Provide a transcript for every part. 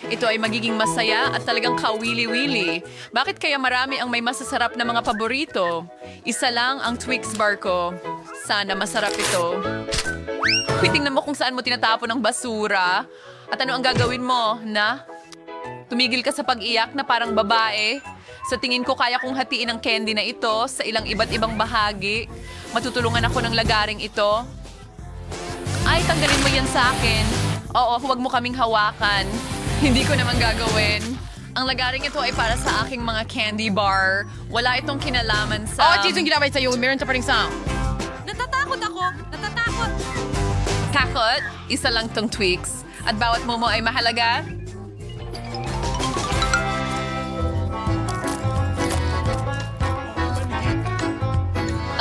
Ito ay magiging masaya at talagang kawili-wili. Bakit kaya marami ang may masasarap na mga paborito? Isa lang ang Twix bar ko. Sana masarap ito. Tingnan mo kung saan mo tinatapon ang basura. At ano ang gagawin mo, na? Tumigil ka sa pag-iyak na parang babae. Sa tingin ko kaya kong hatiin ang candy na ito sa ilang iba't ibang bahagi. Matutulungan ako ng lagaring ito. Ay, tanggalin mo yan sa akin. Oo, huwag mo kaming hawakan. Hindi ko naman gagawin. Ang lagaring ito ay para sa aking mga candy bar. Wala itong kinalaman sa... Oh, Cheese, yung ginabay sa'yo. Meron sa pa rin sound. Natatakot ako! Natatakot! Takot? Isa lang tong Twix. At bawat momo ay mahalaga.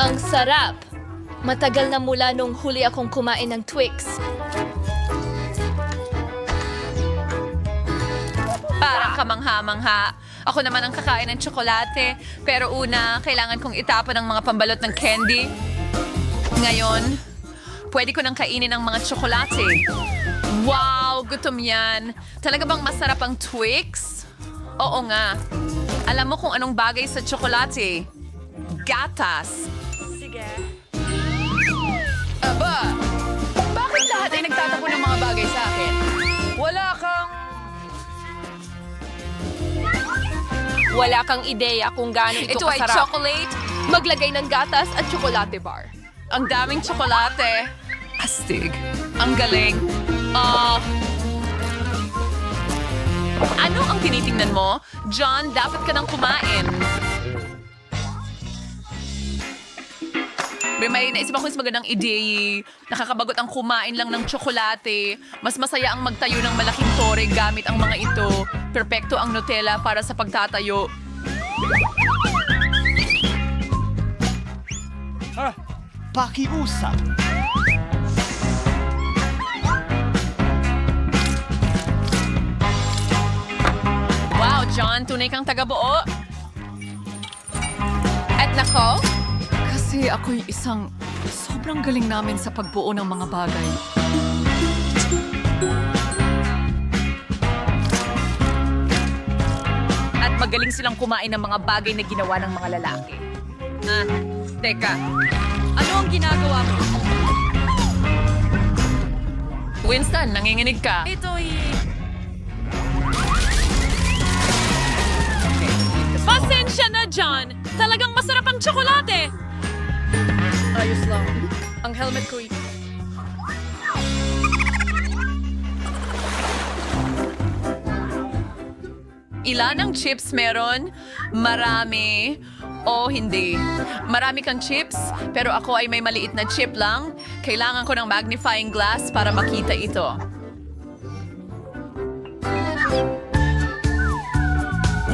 Ang sarap! Matagal na mula nung huli akong kumain ng Twix. Parang kamangha-mangha. Ako naman ang kakain ng tsokolate. Pero una, kailangan kong itapon ang mga pambalot ng candy. Ngayon, pwede ko nang kainin ang mga tsokolate. Wow, gutom yan. Talaga bang masarap ang Twix? Oo nga. Alam mo kung anong bagay sa tsokolate? Gatas. Aba! Bakit lahat ay nagtatapon ng mga bagay sa akin? Wala kang ideya kung gaano ito Ito ay kasarap. chocolate. Maglagay ng gatas at tsokolate bar. Ang daming tsokolate. Astig. Ang galing. Ano ang tinitingnan mo? John, dapat ka nang kumain. May naisip ako mas magandang ideya. Nakakabagot ang kumain lang ng tsokolate. Mas masaya ang magtayo ng malaking tore gamit ang mga ito. Perpekto ang Nutella para sa pagtatayo. Pakiusap. Wow, John, tunay kang taga-buo. At nako, kasi ako'y isang sobrang galing namin sa pagbuo ng mga bagay. At magaling silang kumain ng mga bagay na ginawa ng mga lalaki. Teka. Ano ang ginagawa mo? Winston, nanginginig ka. Ito'y... Pasensya na, John. Talagang masarap ang tsokolate. Ayos lang. Ang helmet ko'y... Ilan ang chips meron? Marami. O hindi. Marami kang chips, pero ako ay may maliit na chip lang. Kailangan ko ng magnifying glass para makita ito.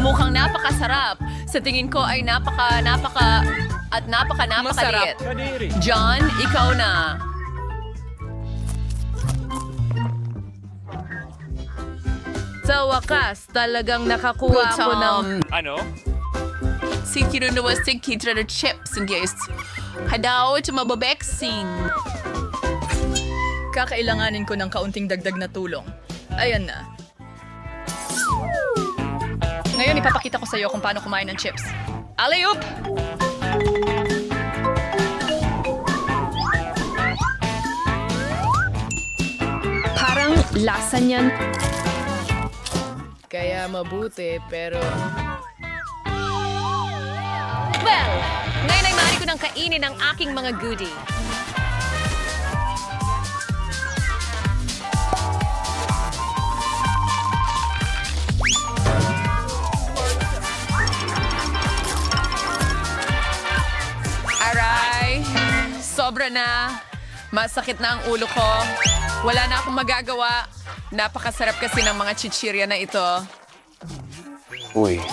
Mukhang napakasarap. Sa tingin ko ay napakaliit. John, ikaw na. Sa wakas, talagang nakakuha ako ng... Si kinunuwastig kitra na chips and guys. Hadaw, tumababeksin. Kakailanganin ko ng kaunting dagdag na tulong. Ayan na. Ngayon, ipapakita ko sa iyo kung paano kumain ng chips. Alley-oop! Parang lasa niyan. Kaya mabuti, pero... Well, ngayon ay maaari ko nang kainin ang aking mga goodie. Aray, sobra na. Masakit na ang ulo ko. Wala na akong magagawa. Napakasarap kasi ng mga chichirya na ito. Uy.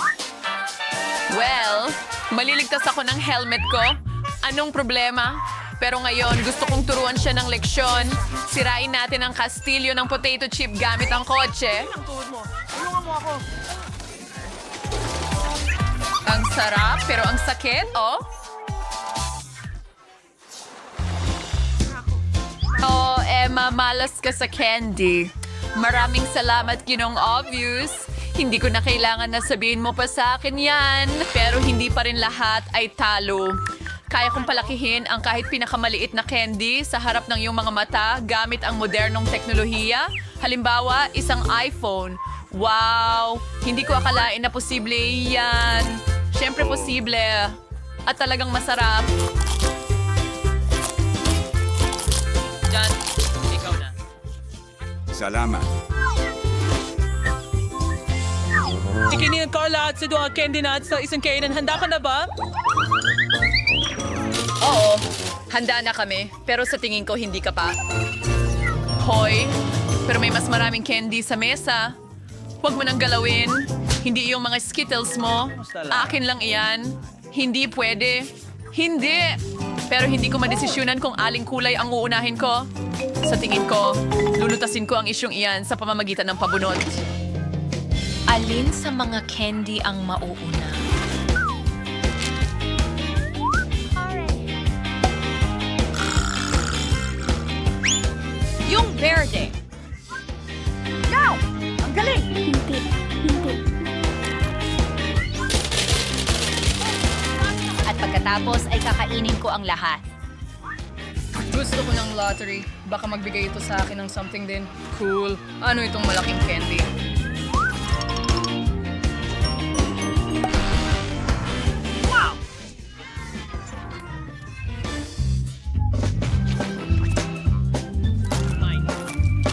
Well, maliligtas ako ng helmet ko. Anong problema? Pero ngayon, gusto kong turuan siya ng leksyon. Sirain natin ang kastilyo ng potato chip gamit ang kotse. Ang sarap, pero ang sakit, oh. Oh, Emma, malas ka sa candy. Maraming salamat, Ginong Obvious. Hindi ko na kailangan na sabihin mo pa sa akin yan. Pero hindi pa rin lahat ay talo. Kaya kong palakihin ang kahit pinakamaliit na candy sa harap ng iyong mga mata gamit ang modernong teknolohiya. Halimbawa, isang iPhone. Wow! Hindi ko akalain na posible yan. Siyempre posible. At talagang masarap. John, ikaw na. Salamat. Ikinin ko lahat sa duha candy nuts sa isang kainan. Handa ka na ba? Oo, handa na kami. Pero sa tingin ko, hindi ka pa. Hoy, pero may mas maraming candy sa mesa. Huwag mo nang galawin. Hindi yung mga Skittles mo. Akin lang iyan. Hindi pwede. Hindi. Pero hindi ko madesisyonan kung aling kulay ang uunahin ko. Sa tingin ko, lulutasin ko ang isyong iyan sa pamamagitan ng pabunot. Alin sa mga candy ang mauuna? Yung verde. Now! Ang galing! At pagkatapos ay kakainin ko ang lahat. Gusto ko ng lottery. Baka magbigay ito sa akin ng something din. Cool. Ano itong malaking candy?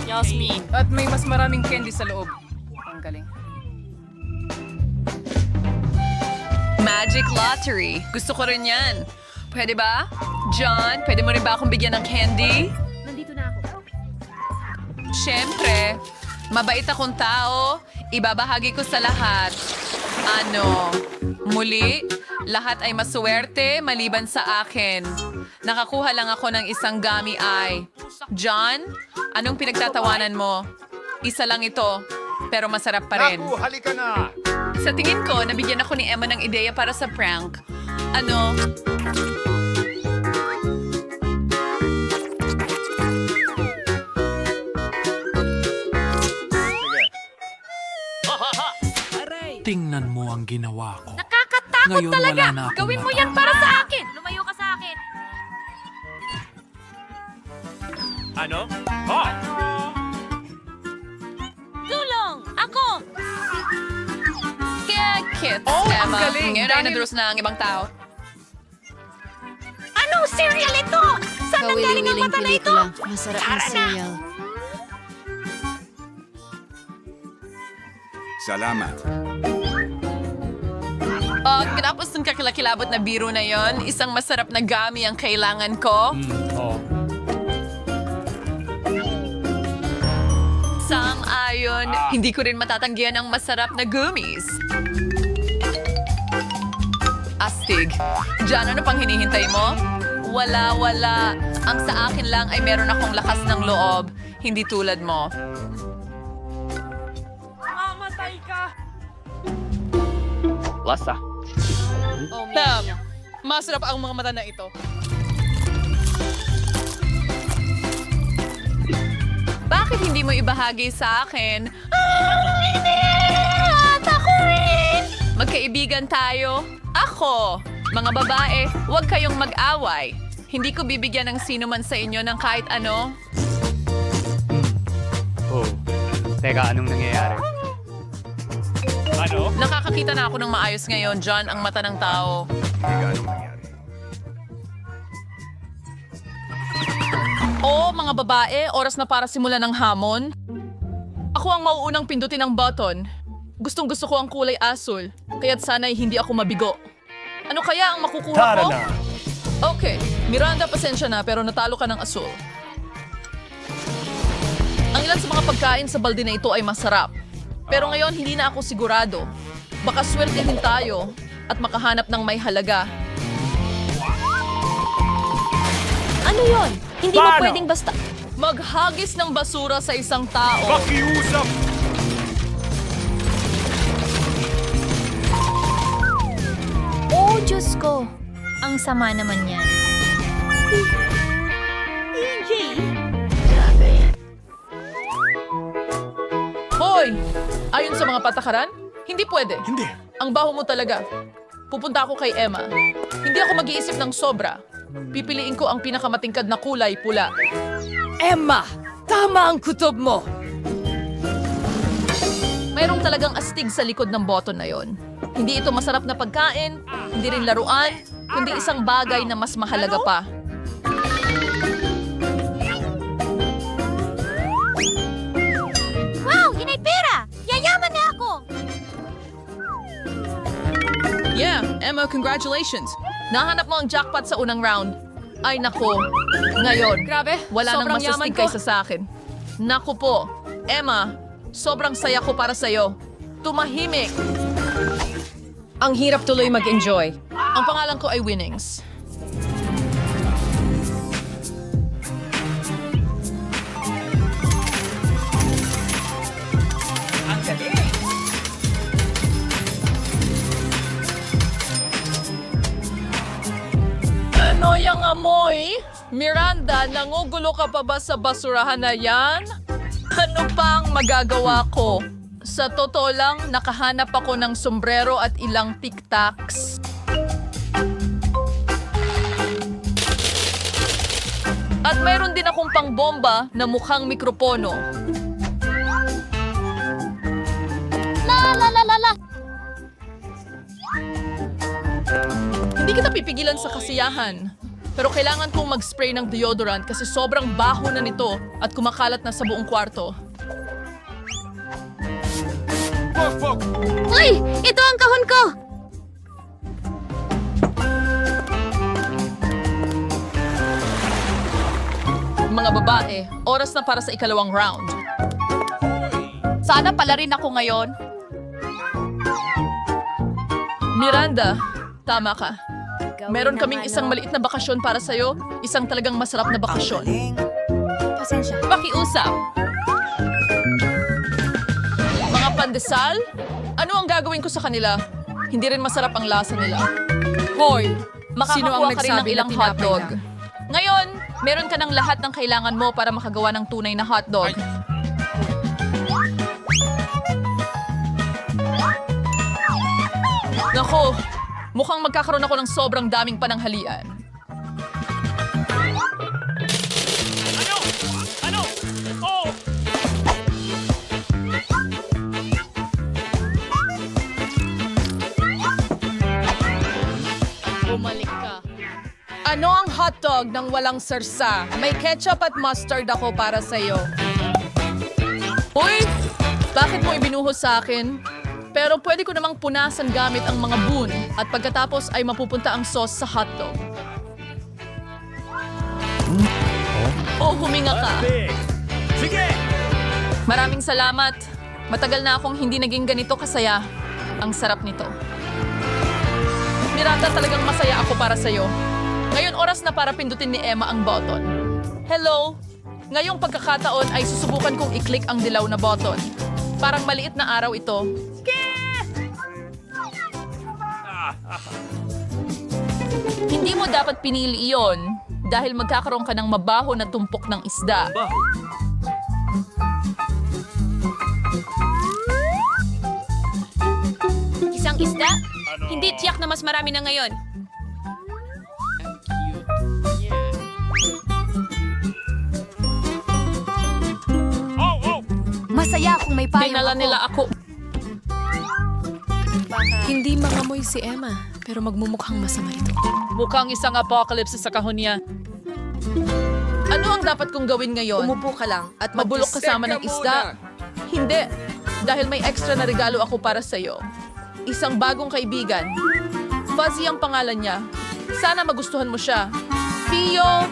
Yasmin. At may mas maraming candy sa loob. Ang galing. Magic Lottery. Gusto ko rin yan. Pwede ba? John, pwede mo rin ba akong bigyan ng candy? Nandito na ako. Siyempre, mabait akong tao. Ibabahagi ko sa lahat. Ano? Muli, lahat ay maswerte maliban sa akin. Nakakuha lang ako ng isang gummy eye. John, anong pinagtatawanan mo? Isa lang ito, pero masarap pa rin. Naku, halika na! Sa tingin ko, nabigyan ako ni Emma ng ideya para sa prank. Ano? Tingnan mo ang ginawa ko. Nakakatakot Ngayon talaga! wala na akong Gawin mo mata. yan para sa akin! Lumayo ka sa akin! Ano? Oh! Tulong! Ako! Kaya kits, Oh, ang Emma. galing! Ngayon ay Dahil- naduros na ang ibang tao. Anong cereal ito? Saan ang galing ang mata na ito? Masarap na cereal. Salamat. Tinapos ng kakilakilabot na biro na yon, isang masarap na gummy ang kailangan ko. Sang-ayon, hindi ko rin matatanggihan ang masarap na gummies. Astig. Diyan, ano pang hinihintay mo? Wala. Ang sa akin lang ay meron akong lakas ng loob. Hindi tulad mo. Lasa. Tam, masarap ang mga mata na ito. Bakit hindi mo ibahagi sa akin? Ako rin! Magkaibigan tayo. Ako. Mga babae, huwag kayong mag-away. Hindi ko bibigyan ng sino man sa inyo ng kahit ano. Oh. Teka, anong nangyayari? Ano? Nakakakita na ako ng maayos ngayon, John, ang mata ng tao. Teka, anong nangyari? Oo, mga babae, oras na para simulan ng hamon. Ako ang mauunang pindutin ang button. Gustong-gusto ko ang kulay asul, kaya't sana'y hindi ako mabigo. Ano kaya ang makukuha ko? Okay, Miranda, pasensya na pero natalo ka ng asul. Ang ilan sa mga pagkain sa balde na ito ay masarap. Pero ngayon hindi na ako sigurado. Baka swertehin tayo at makahanap ng may halaga. Ano yon? Hindi mo pwedeng basta... Maghagis ng basura sa isang tao. Pakiusap! Oh, Diyos ko. Ang sama naman yan. Ayon sa mga patakaran, hindi pwede. Hindi. Ang baho mo talaga. Pupunta ako kay Emma. Hindi ako mag-iisip ng sobra. Pipiliin ko ang pinakamatingkad na kulay, pula. Emma, tama ang kutob mo. Mayroong talagang astig sa likod ng button na yon. Hindi ito masarap na pagkain, hindi rin laruan, kundi isang bagay na mas mahalaga pa. Wow, yun ay pera! Yayaman na ako! Yeah, Emma, congratulations. Nahanap mo ang jackpot sa unang round. Ay nako, ngayon, Grabe, wala nang sobrang yaman masastig ko. kaysa sa akin. Naku po, Emma, sobrang saya ko para sa'yo. Tumahimik. Ang hirap tuloy mag-enjoy. Ang pangalan ko ay Winnings. Ano yung amoy? Miranda, nangugulo ka pa ba sa basurahan na yan? Ano pa ang magagawa ko? Sa totoo lang, nakahanap ako ng sombrero at ilang tic-tacs. At mayroon din akong pangbomba na mukhang mikropono. La la la la la! Hindi kita pipigilan sa kasiyahan. Pero kailangan kong mag-spray ng deodorant kasi sobrang baho na nito at kumakalat na sa buong kwarto. Uy! Ito ang kahon ko! Mga babae, oras na para sa ikalawang round. Sana pala rin ako ngayon. Miranda, tama ka. Meron kaming isang maliit na bakasyon para sa'yo, isang talagang masarap na bakasyon. Pakiusap. Mga pandesal? Ano ang gagawin ko sa kanila? Hindi rin masarap ang lasa nila. Hoy, makakakuha ka rin ng ilang hotdog. Ngayon, meron ka ng lahat ng kailangan mo para makagawa ng tunay na hotdog. Nako, mukhang magkakaroon ako ng sobrang daming pananghalian. Ano? Oh! Bumalik ka. Ano ang hotdog ng walang sarsa? May ketchup at mustard ako para sa'yo. Uy! Bakit mo ibinuhos sa akin? Pero pwede ko namang punasan gamit ang mga boon at pagkatapos ay mapupunta ang sauce sa hotdog. Oh, huminga ka. Big! Sige! Maraming salamat. Matagal na akong hindi naging ganito kasaya. Ang sarap nito. Miranda, talagang masaya ako para sa'yo. Ngayon oras na para pindutin ni Emma ang button. Hello! Ngayong pagkakataon ay susubukan kong i-click ang dilaw na button. Parang maliit na araw ito. Hindi mo dapat pinili iyon dahil magkakaroon ka ng mabaho na tumpok ng isda. Isang isda? Hindi tiyak na mas marami na ngayon. Oh! Masaya kung may payong Dinala ako. nila ako. Hindi mangamoy si Emma, pero magmumukhang masama ito. Mukhang isang apocalypse sa kahon niya. Ano ang dapat kong gawin ngayon? Umupo ka lang at Mabulok kasama ng isda? Hindi. Dahil may extra na regalo ako para sa'yo. Isang bagong kaibigan. Fuzzy ang pangalan niya. Sana magustuhan mo siya. Pio!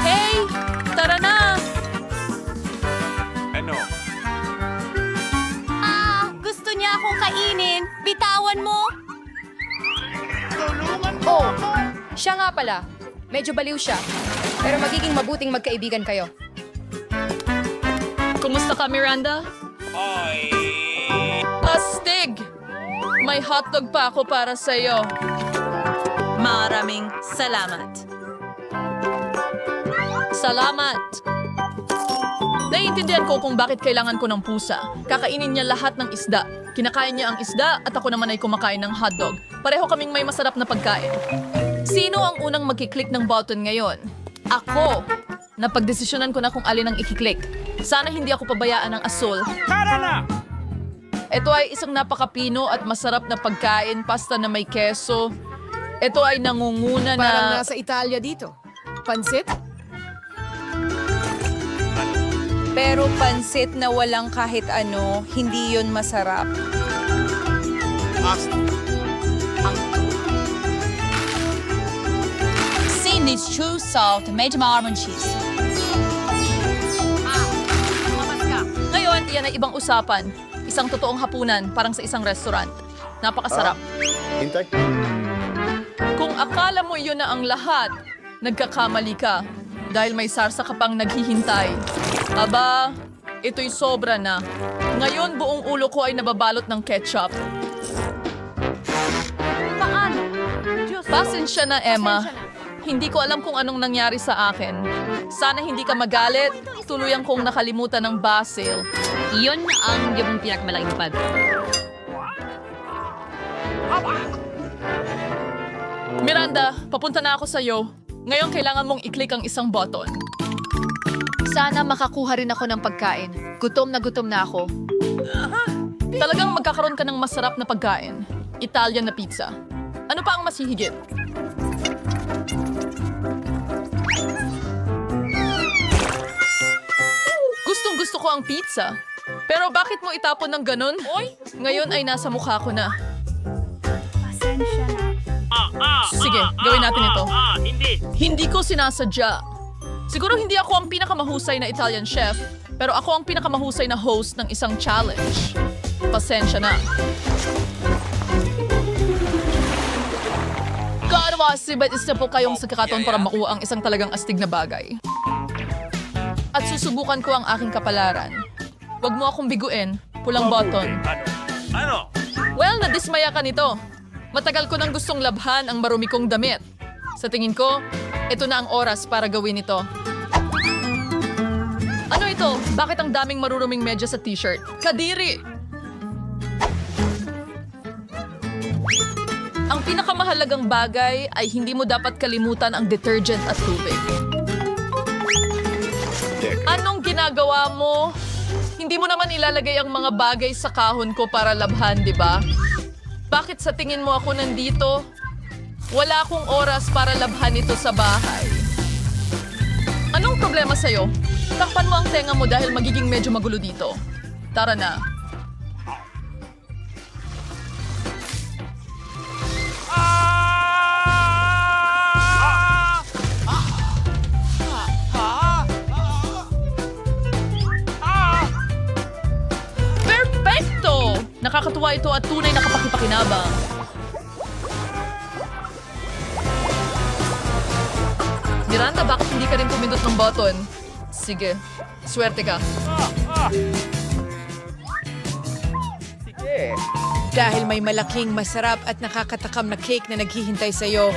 Hey! Tara na! Ano? Gusto niya akong kainin. Bitawan mo. Oh, siya nga pala. Medyo baliw siya. Pero magiging mabuting magkaibigan kayo. Kumusta ka, Miranda? Oy! Astig! May hotdog pa ako para sa'yo. Maraming salamat. Salamat! Naiintindihan ko kung bakit kailangan ko ng pusa. Kakainin niya lahat ng isda. Kinakain niya ang isda at ako naman ay kumakain ng hotdog. Pareho kaming may masarap na pagkain. Sino ang unang magkiklik ng button ngayon? Ako! Napagdesisyonan ko na kung alin ang ikiklik. Sana hindi ako pabayaan ng asul. Tara na! Ito ay isang napakapino at masarap na pagkain, pasta na may keso. Ito ay nangunguna Parang na... nasa Italia dito. Pansit? Pero pansit na walang kahit ano, hindi yun masarap. Sin needs true salt and medyo maraming cheese. Ngayon, iyan ay ibang usapan. Isang totoong hapunan, parang sa isang restaurant. Napakasarap. Hintay. Kung akala mo iyon na ang lahat, nagkakamali ka. Dahil may sarsa ka pang naghihintay. Aba, ito'y sobra na. Ngayon, buong ulo ko ay nababalot ng ketchup. Pasensya na, Emma. Hindi ko alam kung anong nangyari sa akin. Sana hindi ka magalit. Tuluyang kong nakalimutan ng basil. Iyon ang yung pinakamalaking pag. Miranda, papunta na ako sa'yo. Ngayon, kailangan mong i-click ang isang button. Sana makakuha rin ako ng pagkain. Gutom na ako. Talagang magkakaroon ka ng masarap na pagkain. Italian na pizza. Ano pa ang mas hihigit? Gustong-gusto ko ang pizza. Pero bakit mo itapon ng ganun? Ngayon ay nasa mukha ko na. Sige, gawin natin ito. Hindi. Hindi ko sinasadya. Siguro hindi ako ang pinakamahusay na Italian chef, pero ako ang pinakamahusay na host ng isang challenge. Pasensya na. Kaarwasi, ba't isa po kayong sa kakaton para makuha ang isang talagang astig na bagay? At susubukan ko ang aking kapalaran. Huwag mo akong biguin. Pulang button. Ano? Well, nadismaya ka nito. Matagal ko nang gustong labhan ang marumi kong damit. Sa tingin ko, ito na ang oras para gawin ito. Ano ito? Bakit ang daming maruruming medyas sa t-shirt? Kadiri! Ang pinakamahalagang bagay ay hindi mo dapat kalimutan ang detergent at tubig. Anong ginagawa mo? Hindi mo naman ilalagay ang mga bagay sa kahon ko para labhan, di ba? Bakit sa tingin mo ako nandito? Wala akong oras para labhan ito sa bahay. Anong problema sa'yo? Takpan mo ang tenga mo dahil magiging medyo magulo dito. Tara na. Perfecto! Nakakatuwa ito at tunay na kapakipakinabang. Miranda, bakit hindi ka rin pumindot ng button? Sige, swerte ka. Dahil may malaking, masarap at nakakatakam na cake na naghihintay sa'yo.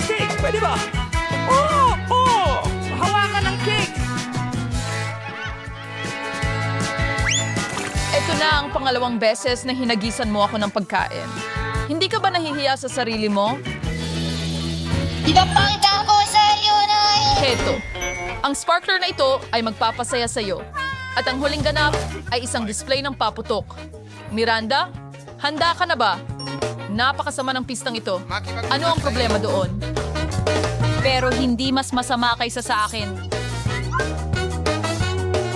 Steak, pwede ba? Oh! Hawakan ng cake! Ito na ang pangalawang beses na hinagisan mo ako ng pagkain. Hindi ka ba nahihiya sa sarili mo? Ipapakita ko sa iyo na... Heto, ang sparkler na ito ay magpapasaya sa iyo. At ang huling ganap ay isang display ng paputok. Miranda, handa ka na ba? Napakasama ng pistang ito. Ano ang problema doon? Pero hindi mas masama kaysa sa akin.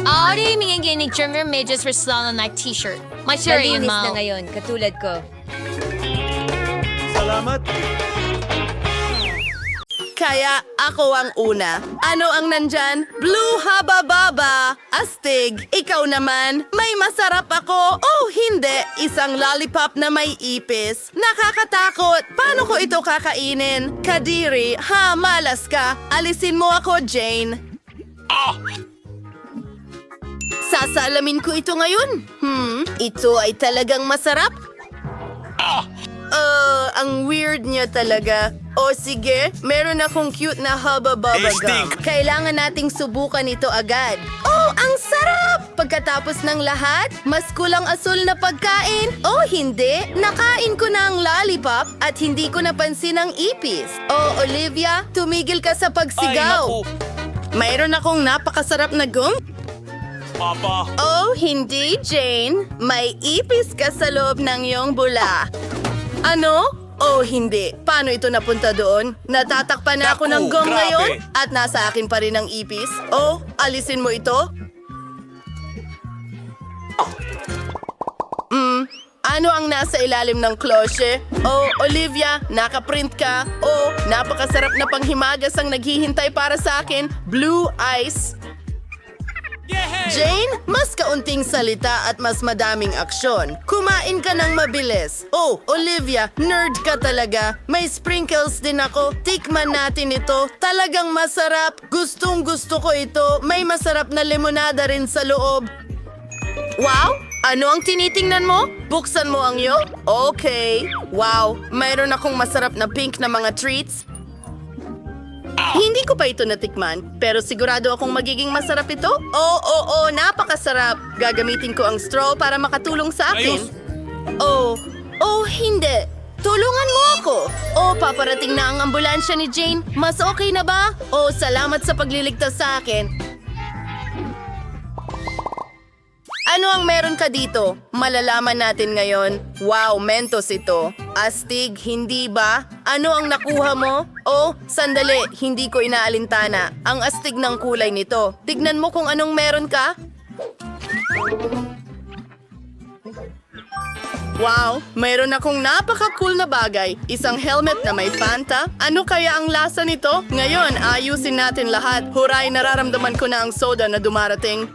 Audi, mingiginig German Majors Restaurant na t-shirt. May sure yun, Mal. ngayon, katulad ko. Salamat. Kaya ako ang una. Ano ang nandyan? Blue haba-baba. Astig. Ikaw naman. May masarap ako. Oh, hindi. Isang lollipop na may ipis. Nakakatakot. Paano ko ito kakainin? Kadiri. Ha, malas ka. Alisin mo ako, Jane. Sasalamin ko ito ngayon. Ito ay talagang masarap. ang weird niya talaga. O sige, meron akong cute na haba-baba gum. Kailangan nating subukan ito agad. Oh, ang sarap! Pagkatapos ng lahat, mas kulang asul na pagkain. Oh, hindi. Nakain ko na ang lollipop at hindi ko napansin ang ipis. Oh, Olivia, tumigil ka sa pagsigaw. Mayroon akong napakasarap na gum. Papa. Oh, hindi, Jane. May ipis ka sa loob ng iyong bula. Ano? Oh, hindi. Paano ito napunta doon? Natatakpan na ako ng gum grabe. ngayon at nasa akin pa rin ang ipis. Oh, alisin mo ito. Ano ang nasa ilalim ng klosye? Oh, Olivia, nakaprint ka. Oh, napakasarap na panghimagas ang naghihintay para sa akin. Blue ice. Jane, mas kaunting salita at mas madaming aksyon. Kumain ka ng mabilis. Oh, Olivia, nerd ka talaga. May sprinkles din ako. Tikman natin ito. Talagang masarap. Gustong gusto ko ito. May masarap na limonada rin sa loob. Wow! Ano ang tinitingnan mo? Buksan mo ang iyo? Okay. Wow, mayroon akong masarap na pink na mga treats. Hindi ko pa ito natikman, pero sigurado akong magiging masarap ito. Oo, napakasarap. Gagamitin ko ang straw para makatulong sa akin. Oh, hindi. Tulungan mo ako. Oh, paparating na ang ambulansya ni Jane. Mas okay na ba? Oh, salamat sa pagliligtas sa akin. Ano ang meron ka dito? Malalaman natin ngayon. Wow, Mentos ito. Astig, hindi ba? Ano ang nakuha mo? Oh, sandali, hindi ko inaalintana. Ang astig ng kulay nito. Tignan mo kung anong meron ka. Wow, mayroon akong napaka-cool na bagay. Isang helmet na may Fanta. Ano kaya ang lasa nito? Ngayon, ayusin natin lahat. Huray, nararamdaman ko na ang soda na dumarating.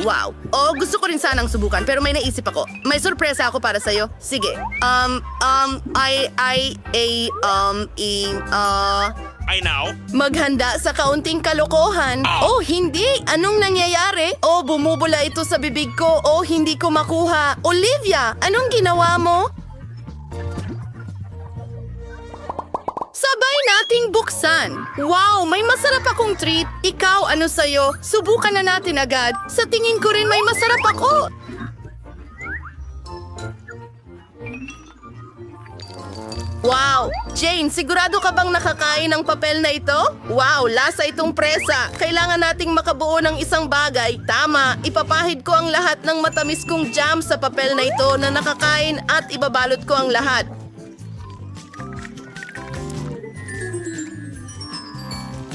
Wow. Oh, gusto ko rin sanang subukan pero may naisip ako. May sorpresa ako para sa'yo. Sige. I know. Maghanda sa kaunting kalokohan. Oh, hindi. Anong nangyayari? Oh, bumubula ito sa bibig ko. Oh, hindi ko makuha. Olivia, anong ginawa mo? Sabay nating buksan. Wow, may masarap akong treat. Ikaw, ano sa'yo? Subukan na natin agad. Sa tingin ko rin may masarap ako. Wow! Jane, sigurado ka bang nakakain ng papel na ito? Wow, lasa itong presa. Kailangan nating makabuo ng isang bagay. Tama, ipapahid ko ang lahat ng matamis kong jam sa papel na ito na nakakain at ibabalot ko ang lahat.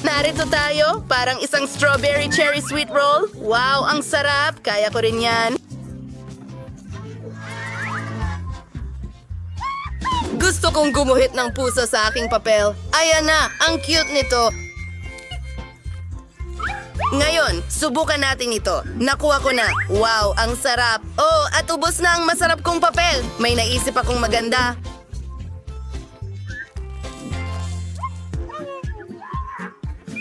Narito tayo, parang isang strawberry cherry sweet roll. Wow, ang sarap. Kaya ko rin yan. Gusto kong gumuhit ng pusa sa aking papel. Ayan na, ang cute nito. Ngayon, subukan natin ito. Nakuha ko na. Wow, ang sarap. Oh, at ubos na ang masarap kong papel. May naisip akong maganda.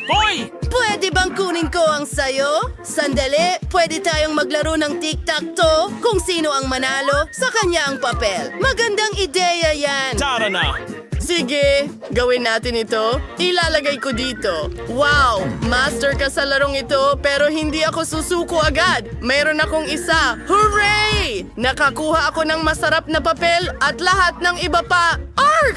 Hoy! Pwede bang kunin ko ang sayo? Sandali, pwede tayong maglaro ng tic-tac-toe. Kung sino ang manalo, sa kanya ang papel. Magandang ideya yan. Tara na. Sige, gawin natin ito. Ilalagay ko dito. Wow, master ka sa larong ito pero hindi ako susuko agad. Mayroon akong isa. Hooray! Nakakuha ako ng masarap na papel at lahat ng iba pa. Arg!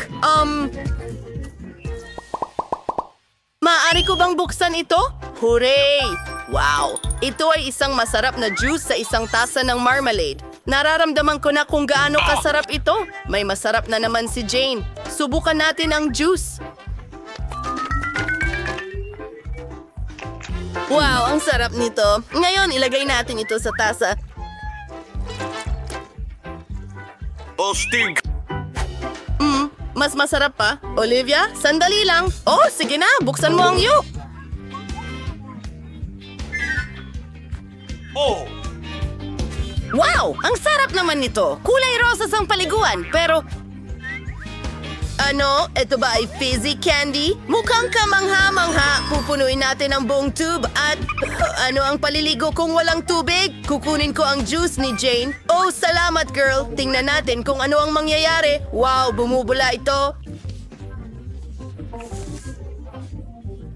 Maaari ko bang buksan ito? Hooray! Wow! Ito ay isang masarap na juice sa isang tasa ng marmalade. Nararamdaman ko na kung gaano kasarap ito. May masarap na naman si Jane. Subukan natin ang juice. Wow, ang sarap nito. Ngayon, ilagay natin ito sa tasa. Astig. Mas masarap pa. Olivia, sandali lang. Oh, sige na, buksan mo ang iyo. Oh! Wow! Ang sarap naman nito. Kulay rosas ang paliguan, pero... Ano? Ito ba ay fizzy candy? Mukhang kamangha-mangha. Pupunuin natin ang buong tube at ano ang paliligo kung walang tubig? Kukunin ko ang juice ni Jane. Oh, salamat girl. Tingnan natin kung ano ang mangyayari. Wow, bumubula ito.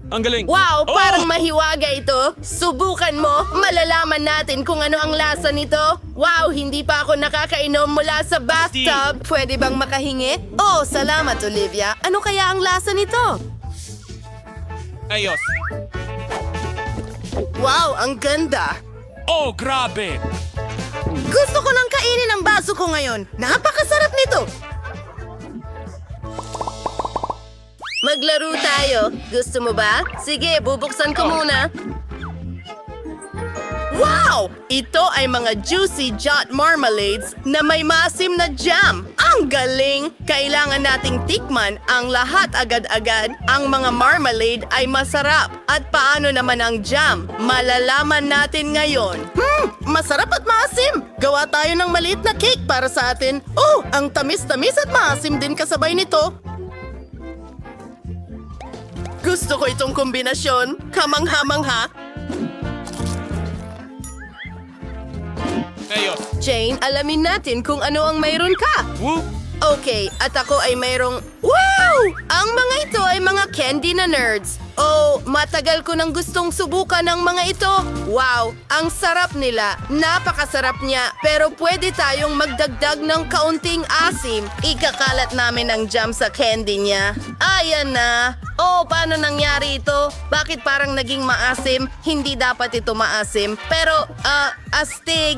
Ang galing. Wow, parang mahiwaga ito. Subukan mo. Malalaman natin kung ano ang lasa nito. Wow, hindi pa ako nakakainom mula sa bathtub. Pwede bang makahingi? Oh, salamat Olivia. Ano kaya ang lasa nito? Ayos. Wow, ang ganda. Oh, grabe. Gusto ko nang kainin ang baso ko ngayon. Napakasarap nito. Maglaro tayo. Gusto mo ba? Sige, bubuksan ko muna. Wow! Ito ay mga juicy jot marmalades na may maasim na jam. Ang galing! Kailangan nating tikman ang lahat agad-agad. Ang mga marmalade ay masarap. At paano naman ang jam? Malalaman natin ngayon. Masarap at maasim! Gawa tayo ng maliit na cake para sa atin. Oh, ang tamis-tamis at maasim din kasabay nito. Gusto ko itong kombinasyon. Kamangha-mangha. Ayos. Jane, alamin natin kung ano ang mayroon ka. Whoop. Okay, at ako ay mayroong... Wow! Ang mga ito ay mga candy na nerds. Oh, matagal ko nang gustong subukan ang mga ito. Wow, ang sarap nila. Napakasarap niya. Pero pwede tayong magdagdag ng kaunting asim. Ikakalat namin ang jam sa candy niya. Ayan na. Oh, paano nangyari ito? Bakit parang naging maasim? Hindi dapat ito maasim. Pero, astig.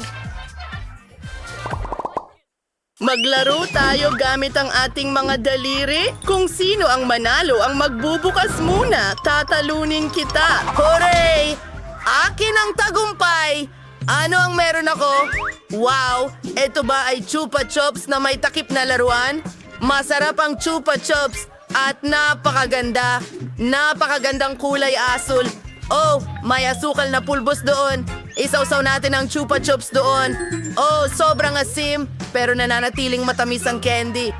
Maglaro tayo gamit ang ating mga daliri. Kung sino ang manalo ang magbubukas muna, tatalunin kita. Hooray! Akin ang tagumpay! Ano ang meron ako? Wow! Ito ba ay Chupa Chups na may takip na laruan? Masarap ang Chupa Chups at napakaganda. Napakagandang kulay asul. Oh, may asukal na pulbos doon. Isawsaw natin ang Chupa Chups doon. Oh, sobrang asim, pero nananatiling matamis ang candy.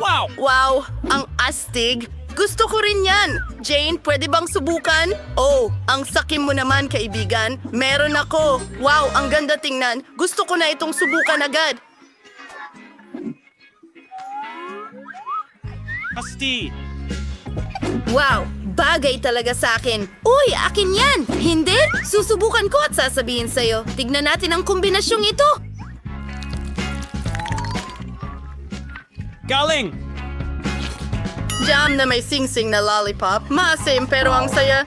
Wow! Wow, ang astig. Gusto ko rin yan. Jane, pwede bang subukan? Oh, ang sakim mo naman, kaibigan. Meron ako. Wow, ang ganda tingnan. Gusto ko na itong subukan agad. Asti. Wow, bagay talaga sa akin. Uy, akin yan! Hindi? Susubukan ko at sasabihin sa'yo. Tignan natin ang kombinasyong ito. Galing. Jam na may sing-sing na lollipop. Maasim pero ang saya.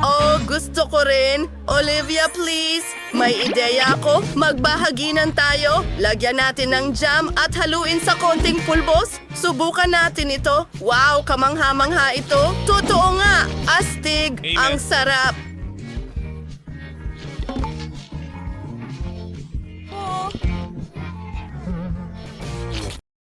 Oh, gusto ko rin. Olivia, please. May ideya ako. Magbahaginan tayo. Lagyan natin ng jam at haluin sa konting pulbos. Subukan natin ito. Wow, kamangha-mangha ito. Totoo nga. Astig. Amen. Ang sarap.